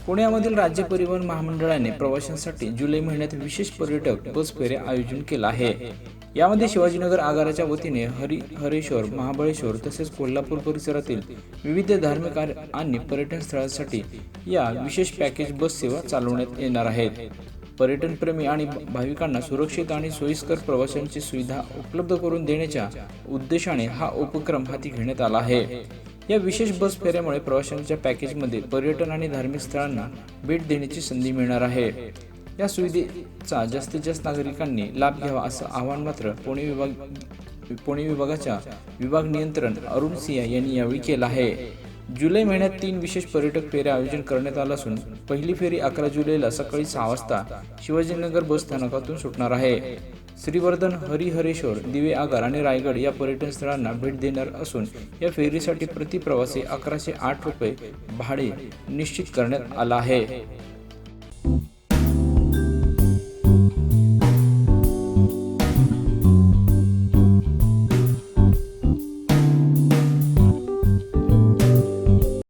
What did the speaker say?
पुण्यामधील राज्य परिवहन महामंडळाने प्रवाशांसाठी जुलै महिन्यात विशेष पर्यटक बस फेऱ्या आयोजन केलं आहे। यामध्ये शिवाजीनगर आगाराच्या वतीने हरेश्वर, महाबळेश्वर तसेच कोल्हापूर परिसरातील विविध धार्मिक आणि पर्यटन स्थळांसाठी या विशेष पॅकेज बस सेवा चालवण्यात येणार आहेत। पर्यटनप्रेमी आणि भाविकांना सुरक्षित आणि सोयीस्कर प्रवासांची सुविधा उपलब्ध करून देण्याच्या उद्देशाने हा उपक्रम हाती घेण्यात आला आहे। या विशेष बस फेऱ्यामुळे प्रवाशांच्या पॅकेजमध्ये पर्यटन आणि धार्मिक स्थळांना भेट देण्याची संधी मिळणार आहे। या सुविधेचा जास्तीत जास्त नागरिकांनी लाभ घ्यावा असं आवाहन मात्र पुणे विभागाच्या विभाग नियंत्रण अरुण सिंह यांनी यावेळी केलं आहे। जुलै महिन्यात 3 विशेष पर्यटक फेऱ्या आयोजन करण्यात आलं असून पहिली फेरी 11 जुलैला सकाळी 6 वाजता शिवाजीनगर बस स्थानकातून सुटणार आहे। श्रीवर्धन, हरिहरेश्वर, दिवे आगार आणि रायगड या पर्यटन स्थळांना भेट देणार असून या फेरीसाठी प्रति प्रवासी 1108 रुपये भाडे निश्चित करण्यात आलं आहे।